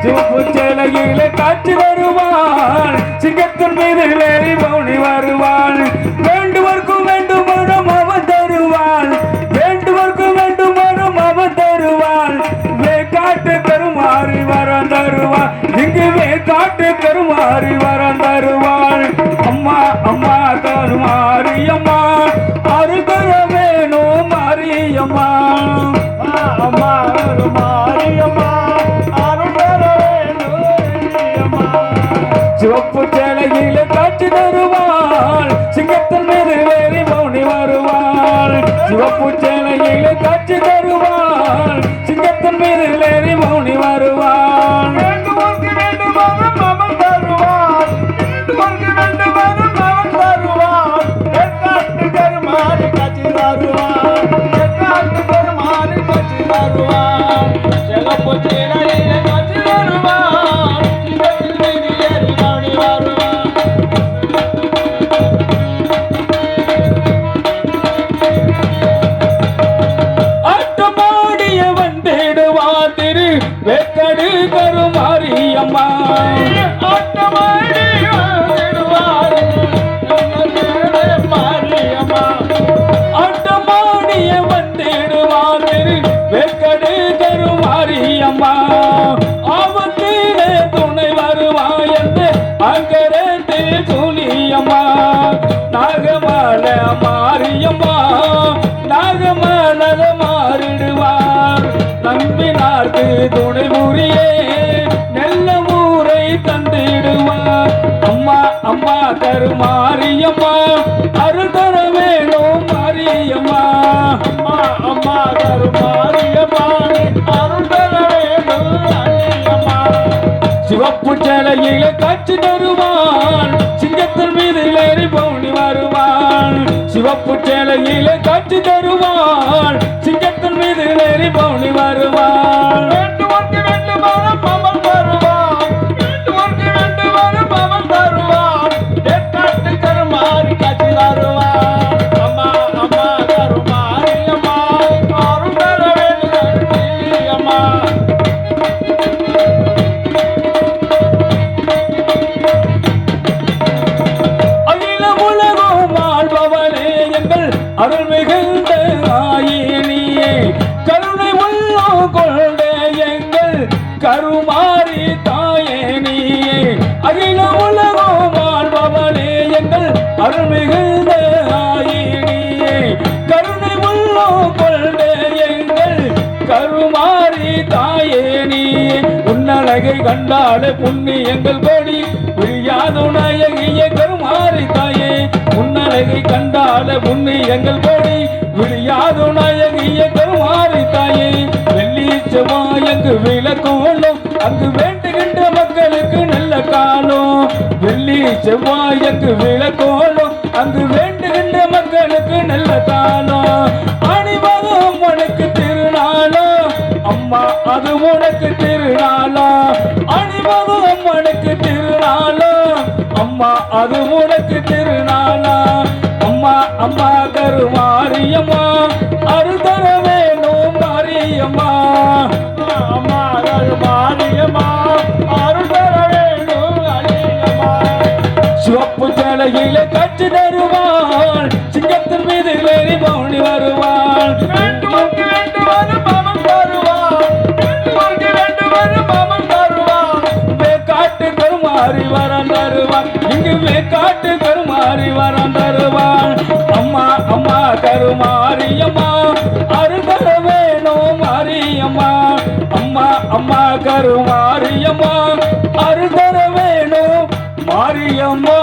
சிவப்பு சேலையிலே காட்சி வருவாள், சிங்கத்தின் மீது ஏறி பவுனி வருவாள். வேண்டுவர்க்கும் வேண்டும் மனம் அவன் தருவாள், வேண்டுவர்க்கும் வேண்டும் மனம் அவன் தருவாள். வேக்காட்டு கருமாறி வரம் தருவாள், இங்கு வேக்காட்டு கருமாறி வரம் தருவாள். அம்மா அம்மா கருமாரியம்மா, அருகர வேணும் மாரியம்மா. அம்மா மாரியம்மா, சிவப்பு சேலையில காட்சி தருவாள், சிங்கத்தின் மீது ஏறி பவுனி வருவாள். சிவப்பு சேலையில காட்சி தருவாள், சிங்கத்தின் மீது ஏறி பவுனி வருவாள். வேண்டுவோர்க்கு வேண்டுமானம் அவன் தருவான், வேண்டுவோர்க்கு வேண்டுமானம் அவன் தருவான். எக்காட்டு கருமாறி காட்சி தருவான், எக்காட்டு கருமாறி காட்சி தருவான். சிவப்பு சேலையில காட்சி தருவான், சிங்கத்தின் மீது ஏறி பவுனி வருவான். ஆட்டமாடிய வந்திடுவார் திரு வேக்கடு கருமாரியம்மா. ஆட்டமாடி வருவார் மாரியம்மா, ஆட்டமாடிய வந்திடுவார் திரு வேக்கடு கருமாரியம்மா. ஆபத்திலே துணை வருவாய் என்று அங்கரத்து துணியம்மா. நாகமல மாரியம்மா, நாகமலத மாறிடுவார். நம்பினார்க்கு துணை புரியே நெல்ல ஊரை தந்திடுவார். அம்மா அம்மா கருமாரியம்மா, அருள் தர வேணும் மாரியம்மா. அம்மா அம்மா கருமாரியம்மா, அருள் தர வேண்டும் அண்ணியம்மா. சிவப்பு சேலையில காட்சி தருவாள், சிங்கத்தின் மீது ஏறி பவுனி வருவாள். சிவப்பு சேலையில காட்சி தருவாள், சிங்கத்தின் மீது ஏறி பவுனி வருவாள். வேண்டுவோர்க்கு வேண்டுமானம் அவன் தருவான், வேண்டுவோர்க்கு வேண்டுமானம் அவன் தருவான். எக்காட்டு கருமாறி காட்சி தருவான். அம்மா அம்மா கருமாரியம்மா, அருள் தர வேண்டும் அண்ணியம்மா. அகில உலகம் வாழ்பவளே எங்கள் அருள் மிகுந்த ஆயினியே, கருணை உள்ளம் கொண்ட எங்கள் கருமாரி தாயே நீயே. அகில உலகம் வாழ்பவளே எங்கள் அருள் மிகுந்த ஆயினியே, கருணை உள்ளம் கொண்ட எங்கள் கருமாரி தாயே நீயே. உன்னழகை கண்டாலே புண்ணியங்கள் கோடி, புரியாது நாயகிய கருமாரி தாயே. உன்னழகை கண்டாலே புண்ணியங்கள் கோடி, விழியாது நாயகிய கருமாரி தாயே. வெள்ளி செவ்வாய் அங்கு விளக்கோலும், அங்கு வேண்டுகின்ற மக்களுக்கு நல்ல காலம். வெள்ளி செவ்வாய் அங்கு விளக்கோலும், அங்கு வேண்டுகின்ற மக்களுக்கு நல்ல காலம். அணிமகம் உனக்கு திருநாளோ அம்மா, அது உனக்கு திருநாளா. அணிமகம் உனக்கு திருநாளோ அம்மா, அது உனக்கு திருநாளா. அம்மா அம்மா கருமாரியம்மா, அருள் தர வேணும் மாரியம்மா. அம்மா கருமாரியம்மா, அருள் தர வேண்டும் அண்ணியம்மா. சிவப்பு சேலையில காட்சி தருவாள், சிங்கத்தின் மீது ஏறி பவுனி வருவாள். வேண்டுவோர்க்கு வேண்டுமானம் அவன் தருவான், வேண்டுவோர்க்கு வேண்டுமானம் அவன் தருவான். வேக்காட்டு கருமாறி வரம் தருவாள், இங்கு வேக்காட்டு கருமாறி வரம் தருவாள். அம்மா அம்மா கருமாரியம்மா, அருள் தர வேணும் மாரியம்மா. அம்மா அம்மா கருமாரியம்மா, அருள் தர வேணும் மாரியம்மா.